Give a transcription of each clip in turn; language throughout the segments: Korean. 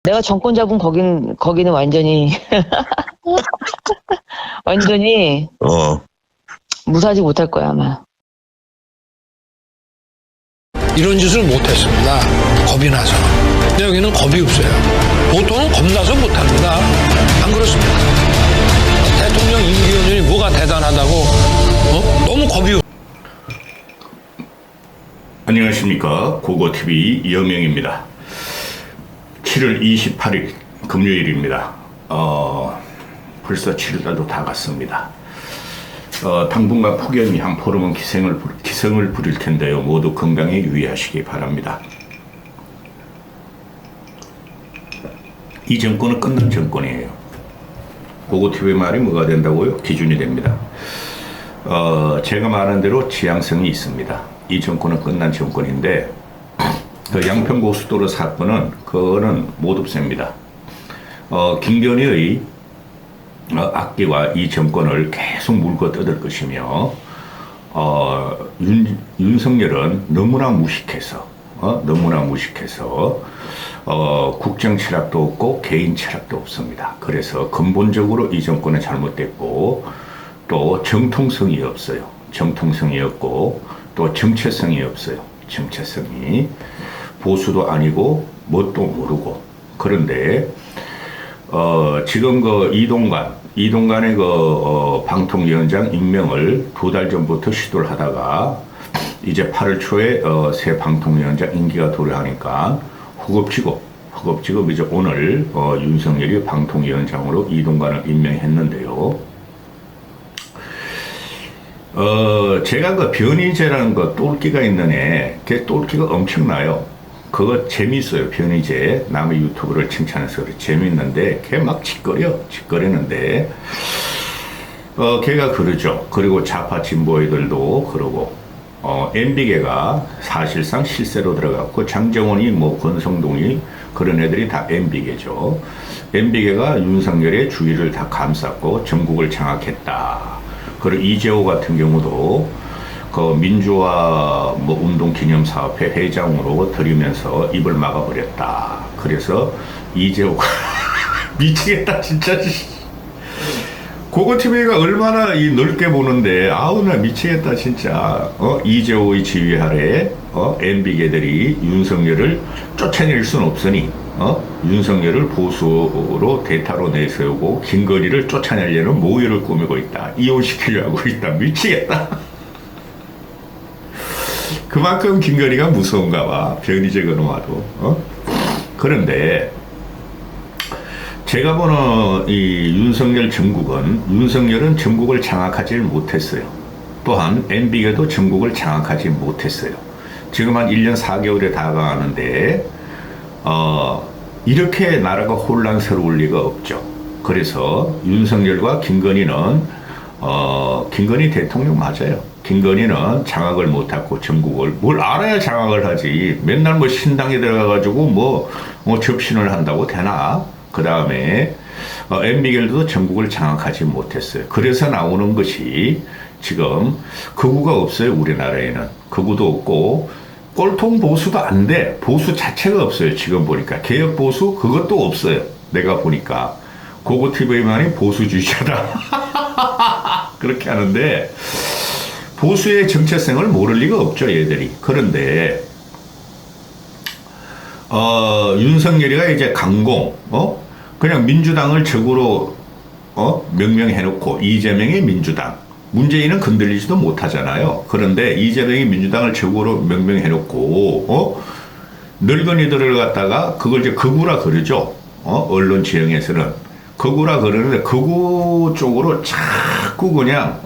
내가 정권 잡은 거기는 완전히 완전히 무사하지 못할 거야 아마. 이런 짓을 못했습니다. 겁이 나서. 근데 여기는 겁이 없어요. 보통은 겁나서 못합니다. 안 그렇습니까? 대통령 임기연연이 뭐가 대단하다고 너무 겁이 없어요. 안녕하십니까. 고고TV 이영명입니다. 7월 28일 금요일입니다. 벌써 7월달도 다 갔습니다. 당분간 폭염이 한 보름은 기승을 부릴 텐데요. 모두 건강에 유의하시기 바랍니다. 이 정권은 끝난 정권이에요. 고고TV의 말이 뭐가 된다고요? 기준이 됩니다. 제가 말한 대로 지향성이 있습니다. 이 정권은 끝난 정권인데 그 양평고속도로 사건은 그거는 못 없앱니다. 김건희의 악기와 이 정권을 계속 물고 뜯을 것이며 윤석열은 너무나 무식해서 국정 철학도 없고 개인 철학도 없습니다. 그래서 근본적으로 이 정권은 잘못됐고 또 정통성이 없어요. 정통성이 없고 또 정체성이 없어요. 정체성이 보수도 아니고 뭣도 모르고. 그런데 지금 그 이동관의 그 방통위원장 임명을 2달 전부터 시도를 하다가 이제 8월 초에 새 방통위원장 임기가 도래하니까 허겁지겁 이제 오늘 윤석열이 방통위원장으로 이동관을 임명했는데요. 제가 그 변희재라는 거 똘끼가 있는 애, 걔 똘끼가 엄청나요. 그거 재밌어요. 변희재. 남의 유튜브를 칭찬해서 그래. 재밌는데, 걔 막 짓거리는데, 걔가 그러죠. 그리고 좌파 진보 애들도 그러고, MB계가 사실상 실세로 들어갔고, 장정원이 뭐 권성동이 그런 애들이 다 MB계죠. MB계가 윤석열의 주위를 다 감쌌고, 전국을 장악했다. 그리고 이재호 같은 경우도 그 민주화 뭐 운동 기념 사업회 회장으로 들이면서 입을 막아버렸다. 그래서 이재호가 미치겠다 진짜. 고고TV가 얼마나 이 넓게 보는데 아우 나 미치겠다 진짜. 이재호의 지휘 아래 MB계들이 윤석열을 쫓아낼 순 없으니 윤석열을 보수로 대타로 내세우고 김건희를 쫓아내려는 모의를 꾸미고 있다. 이혼시키려고 하고 있다. 미치겠다. 그만큼 김건희가 무서운가 봐. 변희재 그놈아도. 그런데 제가 보는 이 윤석열은 전국을 장악하지 못했어요. 또한 MB계도 전국을 장악하지 못했어요. 지금 한 1년 4개월에 다가가는데 이렇게 나라가 혼란스러울 리가 없죠. 그래서 윤석열과 김건희는 김건희 대통령 맞아요. 김건희는 장악을 못하고 전국을 뭘 알아야 장악을 하지. 맨날 뭐 신당에 들어가가지고 뭐 접신을 한다고 되나? 그 다음에 MB계도 전국을 장악하지 못했어요. 그래서 나오는 것이 지금 극우가 없어요. 우리나라에는 극우도 없고 꼴통 보수도 안 돼. 보수 자체가 없어요. 지금 보니까 개혁 보수 그것도 없어요. 내가 보니까 고고TV만이 보수주의자다. 그렇게 하는데 보수의 정체성을 모를 리가 없죠. 얘들이. 그런데 윤석열이가 이제 강공 그냥 민주당을 적으로 명명해놓고 이재명의 민주당 문재인은 건들리지도 못하잖아요. 그런데 이재명이 민주당을 적으로 명명해놓고 늙은이들을 갖다가 그걸 이제 극우라 그러죠. 언론 지형에서는 극우라 그러는데 극우 쪽으로 자꾸 그냥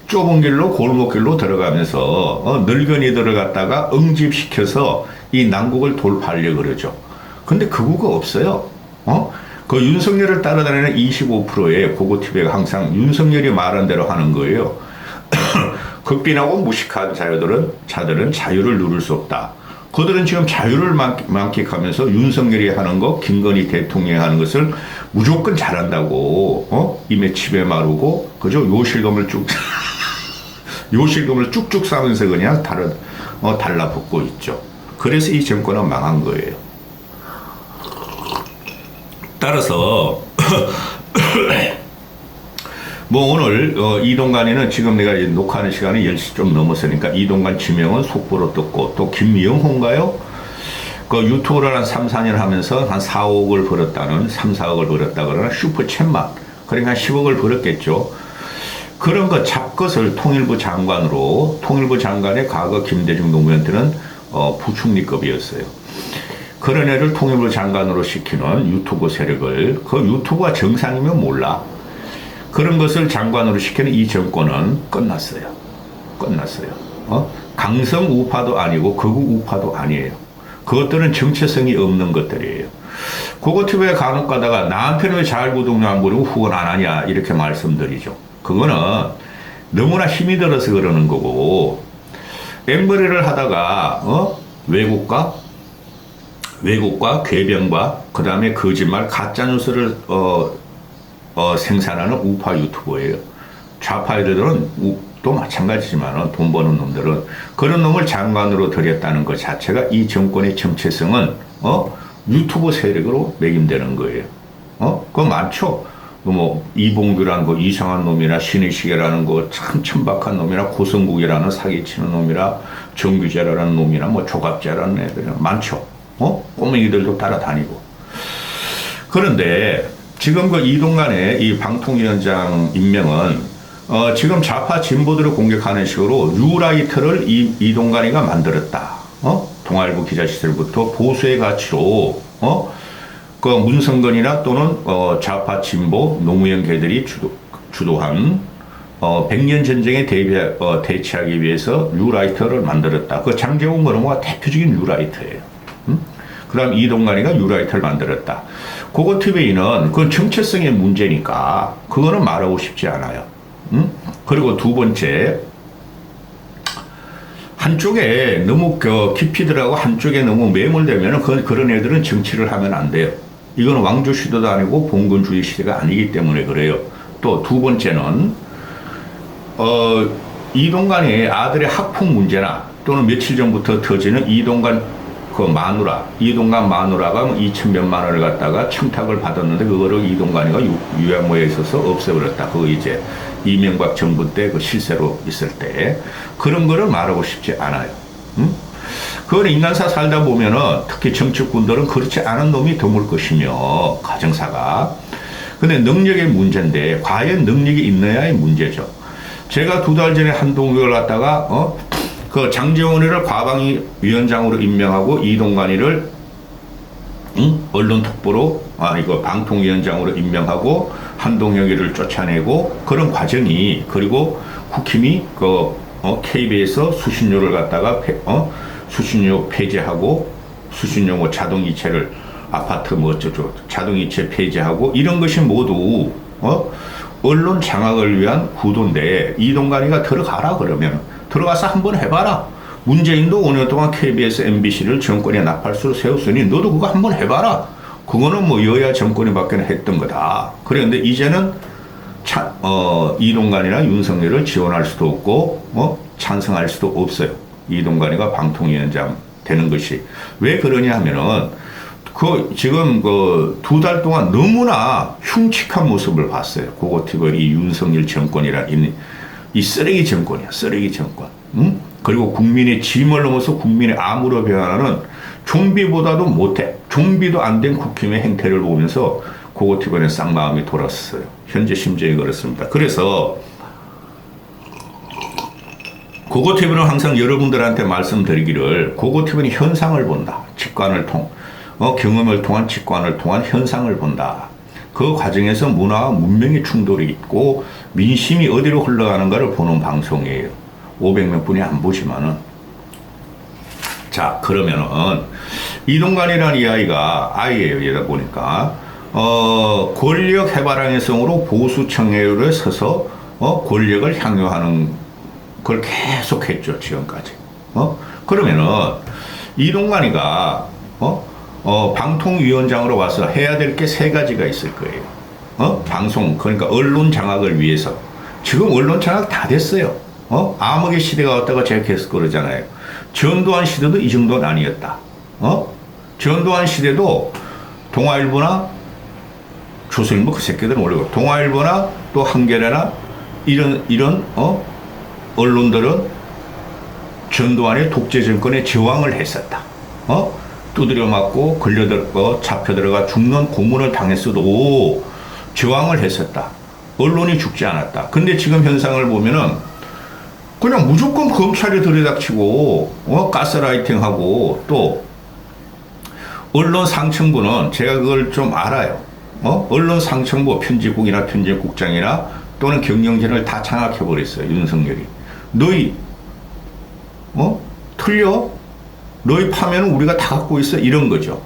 좁은 길로 골목길로 들어가면서 늙은이들을 갖다가 응집시켜서 이 난국을 돌파하려고 그러죠. 근데 극우가 없어요. 그 윤석열을 따라다니는 25%의 고고TV가 항상 윤석열이 말한 대로 하는 거예요. 극빈하고 무식한 자들은 자유를 누릴 수 없다. 그들은 지금 자유를 만끽하면서 윤석열이 하는 거, 김건희 대통령이 하는 것을 무조건 잘한다고, 임에 집에 마르고, 그죠? 요실금을 쭉쭉 싸면서 그냥 달라붙고 있죠. 그래서 이 정권은 망한 거예요. 따라서 뭐 오늘 이동관이는 지금 내가 녹화하는 시간이 10시 좀 넘었으니까 이동관 지명은 속보로 떴고 또 김영호인가요? 그 유튜브를 한 3, 4년 하면서 한 4, 5억을 벌었다는 3, 4억을 벌었다 그러나 슈퍼챗만 그러니까 한 10억을 벌었겠죠. 그런 거 잡것을 통일부 장관의 과거 김대중 노무현 때는 부총리급이었어요. 그런 애를 통일부 장관으로 시키는 유튜브 세력을 그 유튜브가 정상이면 몰라. 그런 것을 장관으로 시키는 이 정권은 끝났어요. 강성 우파도 아니고 극우 우파도 아니에요. 그것들은 정체성이 없는 것들이에요. 고고TV에 간혹 가다가 나한테는 왜 자율구독료 안 부르고 후원 안 하냐 이렇게 말씀드리죠. 그거는 너무나 힘이 들어서 그러는 거고 앵벌이를 하다가 왜곡과 궤변과 그 다음에 거짓말 가짜뉴스를 생산하는 우파 유튜버예요. 좌파 애들은 또 마찬가지지만 돈 버는 놈들은 그런 놈을 장관으로 들였다는 것 자체가 이 정권의 정체성은 유튜브 세력으로 매김되는 거예요. 그거 많죠. 뭐 이봉규라는 거 이상한 놈이나 신의식이라는 거 참 천박한 놈이나 고성국이라는 사기치는 놈이나 정규재라는 놈이나 뭐 조갑재라는 애들 많죠. 꼬맹이들도 따라다니고. 그런데 지금 그 이동관의 이 방통위원장 임명은 지금 좌파 진보들을 공격하는 식으로 뉴라이터를 이동관이가 만들었다. 동아일보 기자 시절부터 보수의 가치로 그 문성건이나 또는 좌파 진보 노무현 계들이 주도한 100년 전쟁에 대치하기 위해서 뉴라이터를 만들었다. 그 장제원 그런거가 대표적인 뉴라이터예요. 그 다음 이동관이가 뉴라이터를 만들었다. 고고TV는 그건 정체성의 문제니까 그거는 말하고 싶지 않아요. 그리고 두 번째, 한쪽에 너무 깊이 들어가고 한쪽에 너무 매몰되면 그런 애들은 정치를 하면 안 돼요. 이건 왕조 시대도 아니고 봉건주의 시대가 아니기 때문에 그래요. 또 두 번째는 이동관의 아들의 학폭 문제나 또는 며칠 전부터 터지는 이동관 마누라가 2,000몇만 원을 갖다가 청탁을 받았는데 그거를 이동관이가 유야모에 있어서 없애버렸다. 그거 이제 이명박 정부 때 그 실세로 있을 때 그런 거를 말하고 싶지 않아요. 그건 인간사 살다 보면은 특히 정치꾼들은 그렇지 않은 놈이 드물 것이며 가정사가. 근데 능력의 문제인데 과연 능력이 있느냐의 문제죠. 제가 2달 전에 한동욱을 갖다가 그 장제원이를 과방위원장으로 임명하고 이동관이를 언론특보로 이거 방통위원장으로 임명하고 한동혁이를 쫓아내고 그런 과정이 그리고 국힘이 KB에서 수신료를 갖다가 수신료 폐지하고 수신료 뭐 자동이체를 아파트 뭐 어쩌고 자동이체 폐지하고 이런 것이 모두 언론 장악을 위한 구도인데 이동관이가 들어가라 그러면 들어가서 한번 해봐라. 문재인도 5년 동안 KBS, MBC를 정권의 나팔수로 세웠으니 너도 그거 한번 해봐라. 그거는 뭐 여야 정권이 밖에 했던 거다. 그런데 이제는 이동관이나 윤석열을 지원할 수도 없고 찬성할 수도 없어요. 이동관이가 방통위원장 되는 것이. 왜 그러냐 하면은 지금 2달 동안 너무나 흉측한 모습을 봤어요. 고고TV 이 윤석열 정권이라 이 쓰레기 정권이야. 쓰레기 정권. 그리고 국민의 짐을 넘어서 국민의 암으로 변하는 좀비보다도 못해. 좀비도 안 된 국힘의 행태를 보면서 고고TV는 쌍마음이 돌았어요. 현재 심정이 그렇습니다. 그래서 고고TV는 항상 여러분들한테 말씀드리기를 고고TV는 현상을 본다. 경험을 통한 직관을 통한 현상을 본다. 그 과정에서 문화와 문명의 충돌이 있고 민심이 어디로 흘러가는가를 보는 방송이에요. 500명 분이 안 보지만은. 자, 그러면은 이동관이라는 이 아이예요. 이러다 보니까 권력 해바라기성으로 보수 청해율에 서서 권력을 향유하는 걸 계속했죠. 지금까지. 그러면은 이동관이가 방통위원장으로 와서 해야 될 게 3가지가 있을 거예요. 방송, 그러니까 언론 장악을 위해서. 지금 언론 장악 다 됐어요. 암흑의 시대가 왔다가 제가 계속 그러잖아요. 전두환 시대도 이 정도는 아니었다. 전두환 시대도 동아일보나 조선일보 그 새끼들은 원래 동아일보나 또 한겨레나 이런 언론들은 전두환의 독재 정권에 저항을 했었다. 두드려 맞고 잡혀 들어가 죽는 고문을 당했어도 저항을 했었다. 언론이 죽지 않았다. 근데 지금 현상을 보면은 그냥 무조건 검찰이 들이닥치고 가스라이팅하고 또 언론 상층부는 제가 그걸 좀 알아요. 언론 상층부 편집국이나 편집국장이나 또는 경영진을 다 장악해버렸어요. 윤석열이. 너희 틀려? 너희 파면은 우리가 다 갖고 있어? 이런 거죠.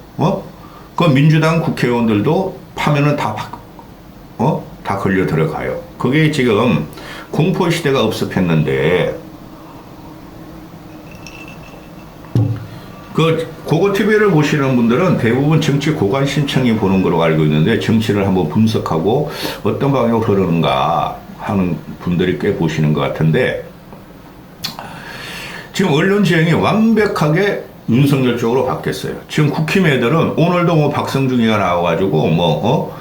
그 민주당 국회의원들도 파면은 다 걸려 들어가요. 그게 지금 공포시대가 없었겠는데, 고고TV를 보시는 분들은 대부분 정치 고관 신청이 보는 걸로 알고 있는데, 정치를 한번 분석하고 어떤 방향으로 흐르는가 하는 분들이 꽤 보시는 것 같은데, 지금 언론 지형이 완벽하게 윤석열 쪽으로 바뀌었어요. 지금 국힘애들은 오늘도 박성중이가 나와가지고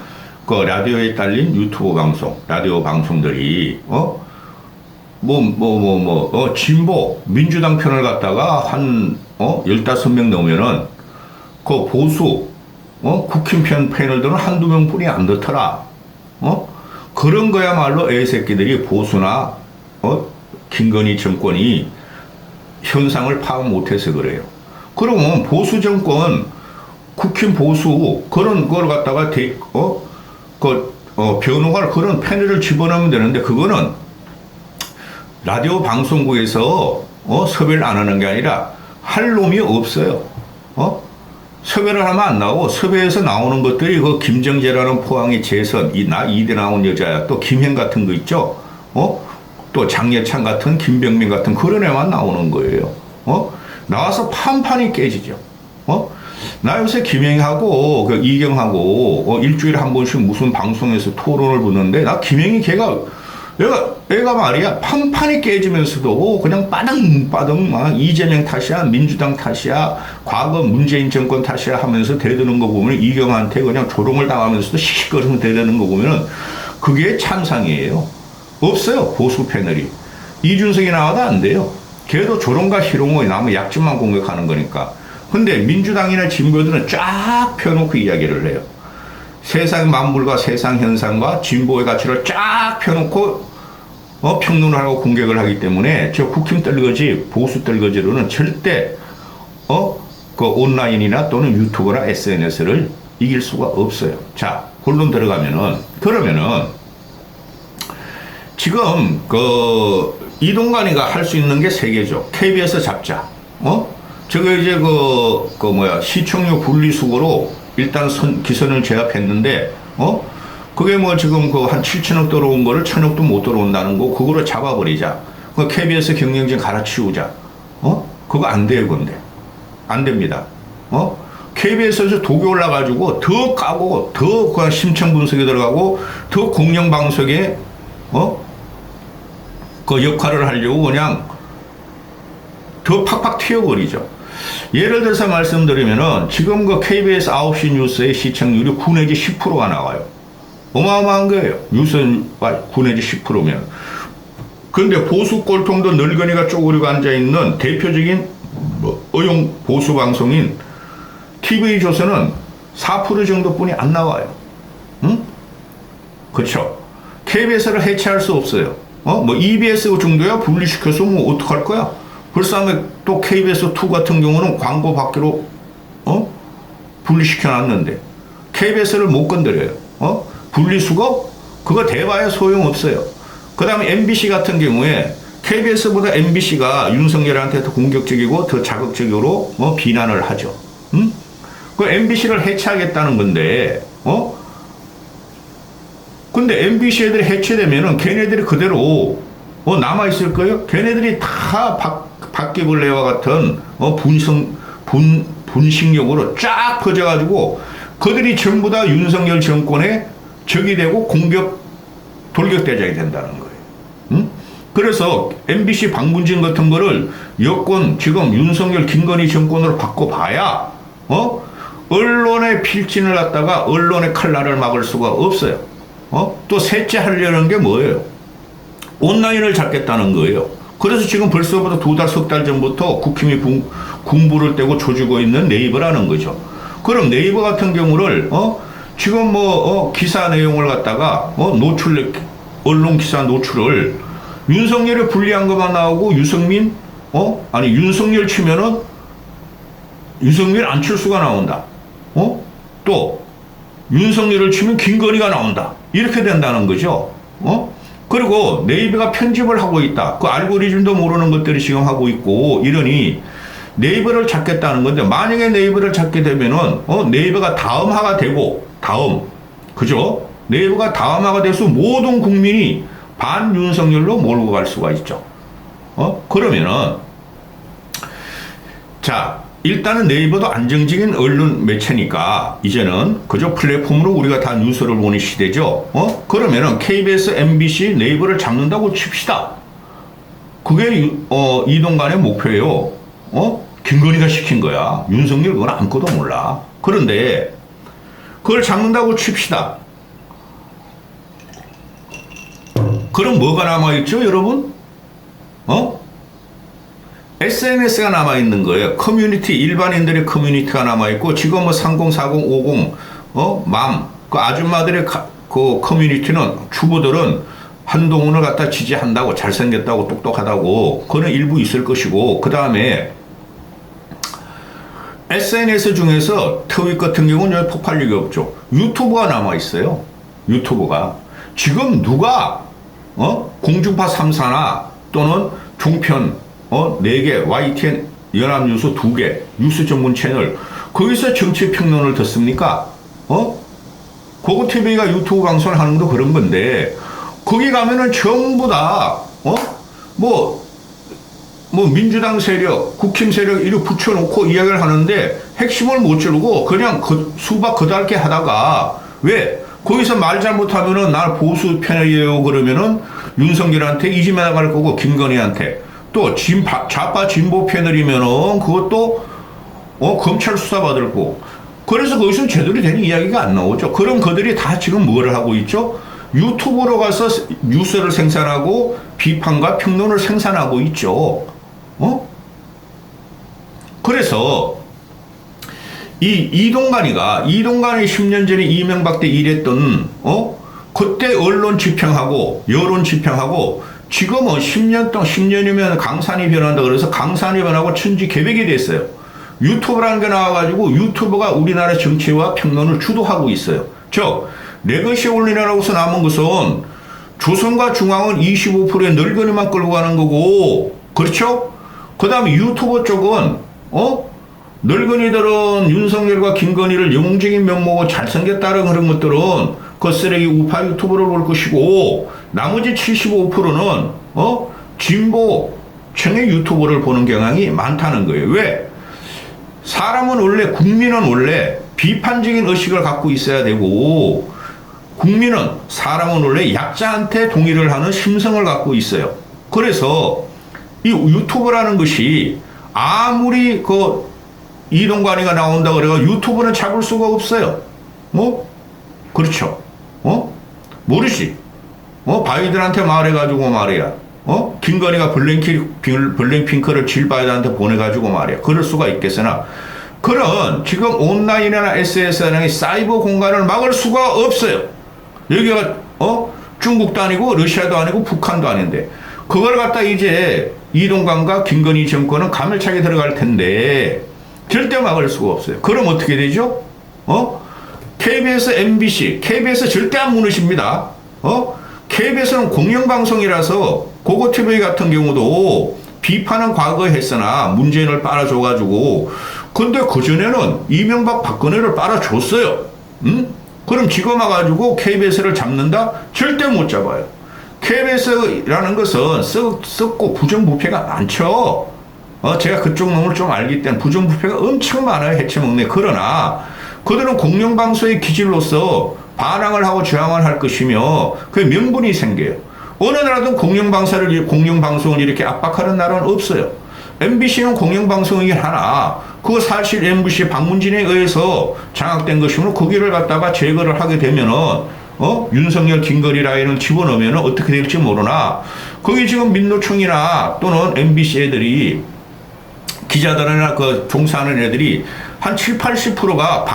그 라디오에 딸린 유튜브 방송, 라디오 방송들이 진보 민주당 편을 갖다가 한 15명 넘으면은 그 보수 국힘 편 패널들은 한두 명뿐이 안 넣더라. 그런 거야말로 애새끼들이 보수나 김건희 정권이 현상을 파악 못해서 그래요. 그러면 보수 정권, 국힘 보수 그런 걸 갖다가 변호할 그런 패널을 집어넣으면 되는데, 그거는 라디오 방송국에서 섭외를 안 하는 게 아니라 할 놈이 없어요. 섭외를 하면 안 나오고, 섭외해서 나오는 것들이 그 김정재라는 포항의 재선, 나 2대 나온 여자야, 또 김행 같은 거 있죠. 또 장예찬 같은, 김병민 같은 그런 애만 나오는 거예요. 나와서 판판이 깨지죠. 나 요새 김행하고 이경하고 일주일에 한 번씩 무슨 방송에서 토론을 붙는데, 나 김행이 애가 말이야 판판이 깨지면서도 그냥 빠등빠등 막 이재명 탓이야, 민주당 탓이야, 과거 문재인 정권 탓이야 하면서 대드는 거 보면, 이경한테 그냥 조롱을 당하면서도 씩씩거리면서 대드는 거 보면은 그게 참상이에요. 없어요, 보수 패널이. 이준석이 나와도 안 돼요. 걔도 조롱과 희롱을 남의 약점만 공격하는 거니까. 근데 민주당이나 진보들은 쫙 펴놓고 이야기를 해요. 세상 만물과 세상 현상과 진보의 가치를 쫙 펴놓고 평론을 하고 공격을 하기 때문에 저 국힘 떨거지, 보수 떨거지로는 절대 그 온라인이나 또는 유튜브나 SNS를 이길 수가 없어요. 자, 본론 들어가면은, 그러면은 지금 이동관이가 할 수 있는 게 세 개죠. KBS 잡자. 저거 이제 시청료 분리수거로 일단 기선을 제압했는데, 그게 지금 한 7천억 들어온 거를 1,000억도 못 들어온다는 거, 그거로 잡아버리자. KBS 경영진 갈아치우자. 그거 안 돼요, 근데. 안 됩니다. KBS에서 독이 올라가지고 더 까고, 더 그냥 심층 분석에 들어가고, 더 공영방송에, 그 역할을 하려고 그냥 더 팍팍 튀어버리죠. 예를 들어서 말씀드리면은 지금 그 KBS 9시 뉴스의 시청률이 9 내지 10%가 나와요. 어마어마한 거예요. 뉴스가 9 내지 10%면. 근데 보수 꼴통도 늙은이가 쪼그리고 앉아있는 대표적인 어용 보수 방송인 TV조선은 4% 정도뿐이 안 나와요. 응? 그렇죠. KBS를 해체할 수 없어요. EBS 정도야 분리시켜서 어떡할 거야? 벌써 또 KBS2 같은 경우는 광고 받기로, 분리시켜 놨는데, KBS를 못 건드려요. 분리수거? 그거 대봐야 소용없어요. 그 다음에 MBC 같은 경우에, KBS보다 MBC가 윤석열한테 더 공격적이고 더 자극적으로 비난을 하죠. 그 MBC를 해체하겠다는 건데, 근데 MBC 애들이 해체되면은 걔네들이 그대로 남아있을 거예요? 걔네들이 다 바퀴벌레와 같은 분식력으로 쫙 퍼져가지고 그들이 전부 다 윤석열 정권의 적이 되고 돌격대장이 된다는 거예요. 그래서 MBC 방문진 같은 거를 여권 지금 윤석열 김건희 정권으로 바꿔봐야 언론의 필진을 갖다가 언론의 칼날을 막을 수가 없어요. 또 셋째 하려는 게 뭐예요? 온라인을 잡겠다는 거예요. 그래서 지금 벌써부터 2달, 3달 전부터 국힘이 군부를 떼고 조지고 있는 네이버라는 거죠. 그럼 네이버 같은 경우를, 지금 기사 내용을 갖다가, 언론 기사 노출을 윤석열이 불리한 것만 나오고 유승민, 윤석열 치면은 윤석열 안철수가 나온다. 또 윤석열을 치면 김건희가 나온다. 이렇게 된다는 거죠. 그리고 네이버가 편집을 하고 있다. 그 알고리즘도 모르는 것들이 지금 하고 있고 이러니 네이버를 찾겠다는 건데 만약에 네이버를 찾게 되면은 네이버가 다음화가 되고 그죠? 네이버가 다음화가 돼서 모든 국민이 반윤석열로 몰고 갈 수가 있죠. 그러면은 자 일단은 네이버도 안정적인 언론 매체니까 이제는 그저 플랫폼으로 우리가 다 뉴스를 보는 시대죠. 그러면은 KBS, MBC, 네이버를 잡는다고 칩시다. 그게 이동관의 목표예요. 김건희가 시킨 거야. 윤석열 그건 아무것도 몰라. 그런데 그걸 잡는다고 칩시다. 그럼 뭐가 남아있죠, 여러분? SNS가 남아있는 거예요. 커뮤니티, 일반인들의 커뮤니티가 남아있고, 지금 30, 40, 50, 그 아줌마들의 그 커뮤니티는, 주부들은 한동훈을 갖다 지지한다고, 잘생겼다고, 똑똑하다고, 그는 일부 있을 것이고, 그 다음에 SNS 중에서 트윗 같은 경우는 폭발력이 없죠. 유튜브가 남아있어요. 유튜브가. 지금 누가, 공중파 3사나 또는 종편, 4개, YTN, 연합뉴스 2개, 뉴스 전문 채널, 거기서 정치 평론을 듣습니까? 고고TV가 유튜브 방송을 하는 것도 그런 건데, 거기 가면은 전부 다, 민주당 세력, 국힘 세력 이렇게 붙여놓고 이야기를 하는데, 핵심을 못 지르고 그냥 수박 거달게 하다가, 왜? 거기서 말 잘못하면은 날 보수 편이에요 그러면은 윤석열한테 이지매 나갈 거고, 김건희한테. 또 좌파 진보 패널이면은 그것도 검찰 수사 받을 거고. 그래서 거기서 제대로 된 이야기가 안 나오죠. 그럼 그들이 다 지금 뭘 하고 있죠? 유튜브로 가서 뉴스를 생산하고 비판과 평론을 생산하고 있죠. 그래서 이동관이 10년 전에 이명박 때 일했던 그때 언론 지평하고 여론 지평하고 지금은 10년이면 강산이 변한다 그래서 강산이 변하고 천지 개벽이 됐어요. 유튜브라는 게 나와가지고 유튜브가 우리나라 정치와 평론을 주도하고 있어요. 즉, 레거시 올리느라고서 남은 것은 조선과 중앙은 25%의 늙은이만 끌고 가는 거고, 그렇죠? 그 다음에 유튜브 쪽은, 늙은이들은 윤석열과 김건희를 영웅적인 면모고 잘생겼다는 그런 것들은 그 쓰레기 우파 유튜브를 볼 것이고, 나머지 75%는, 진보 청의 유튜브를 보는 경향이 많다는 거예요. 왜? 국민은 원래 비판적인 의식을 갖고 있어야 되고, 사람은 원래 약자한테 동의를 하는 심성을 갖고 있어요. 그래서 이 유튜브라는 것이 아무리 이동관이가 나온다 그래가 유튜브는 잡을 수가 없어요. 그렇죠. 모르지. 바이든한테 말해가지고 말이야. 김건희가 블랙핑크를 질 바이든한테 보내가지고 말이야. 그럴 수가 있겠으나, 그런 지금 온라인이나 SNS나 사이버 공간을 막을 수가 없어요. 여기가, 중국도 아니고, 러시아도 아니고, 북한도 아닌데, 그걸 갖다 이제 이동관과 김건희 정권은 가멸차게 들어갈 텐데, 절대 막을 수가 없어요. 그럼 어떻게 되죠? KBS, MBC, KBS 절대 안 무너집니다. KBS는 공영방송이라서 고고TV 같은 경우도 비판은 과거에 했으나 문재인을 빨아줘가지고, 근데 그전에는 이명박 박근혜를 빨아줬어요. 그럼 지금 와가지고 KBS를 잡는다? 절대 못 잡아요. KBS라는 것은 썩고 부정부패가 많죠. 제가 그쪽 놈을 좀 알기 때문에 부정부패가 엄청 많아요. 해체먹네. 그러나 그들은 공영방송의 기질로서 반항을 하고 저항을 할 것이며 그 명분이 생겨요. 어느 나라든 공영방송을 이렇게 압박하는 나라는 없어요. MBC는 공영방송이긴 하나 그거 사실 MBC 박문진에 의해서 장악된 것이면 거기를 갖다가 제거를 하게 되면은 윤석열 김건희 라인을 집어넣으면 어떻게 될지 모르나 거기 지금 민노총이나 또는 MBC 애들이 기자들이나 그 종사하는 애들이 한 7, 80%가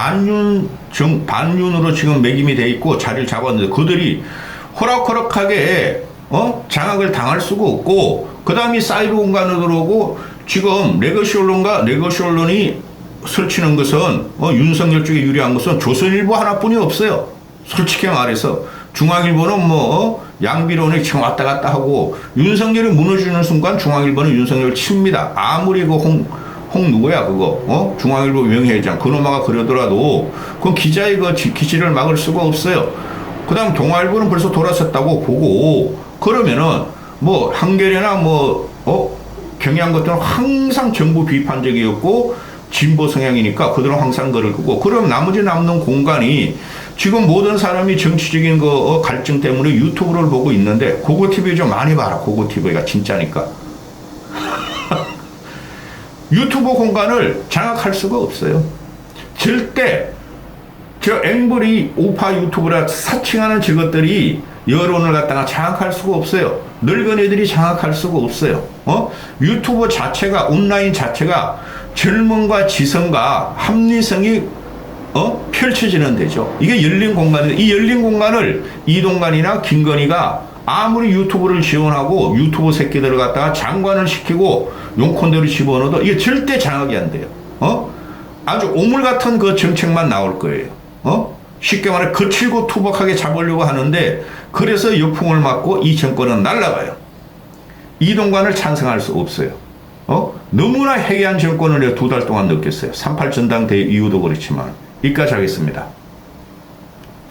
반윤으로 지금 매김이 돼 있고 자리를 잡았는데 그들이 호락호락하게 장악을 당할 수가 없고 그 다음에 사이버 공간으로 들어오고 지금 레거시 언론이 설치는 것은 윤석열 쪽에 유리한 것은 조선일보 하나뿐이 없어요. 솔직히 말해서 중앙일보는 양비론이 지금 왔다 갔다 하고 윤석열이 무너지는 순간 중앙일보는 윤석열을 칩니다. 아무리 그 홍 누구야 그거 중앙일보 명예회장 그놈아가 그러더라도 그건 기자의 그 기지를 막을 수가 없어요. 그 다음 동아일보는 벌써 돌아섰다고 보고 그러면은 한겨레나 경향 같은 항상 정부 비판적이었고 진보 성향이니까 그들은 항상 그럴 거고 그럼 나머지 남는 공간이 지금 모든 사람이 정치적인 갈증 때문에 유튜브를 보고 있는데 고고TV 좀 많이 봐라. 고고TV가 진짜니까. 유튜브 공간을 장악할 수가 없어요. 절대 앵벌이 우파 유튜브라 사칭하는 저것들이 여론을 갖다가 장악할 수가 없어요. 늙은 애들이 장악할 수가 없어요. 유튜브 자체가 온라인 자체가 젊음과 지성과 합리성이 펼쳐지는 데죠. 이게 열린 공간인데 이 열린 공간을 이동관이나 김건희가 아무리 유튜브를 지원하고 유튜브 새끼들을 갖다가 장관을 시키고 용콘대로 집어넣어도 이게 절대 장악이 안 돼요. 아주 오물 같은 그 정책만 나올 거예요. 쉽게 말해 거칠고 투박하게 잡으려고 하는데 그래서 역풍을 맞고 이 정권은 날아가요. 이동관을 찬성할 수 없어요. 너무나 해이한 정권을 2달 동안 느꼈어요. 38 전당대회 이후도 그렇지만 여기까지 하겠습니다.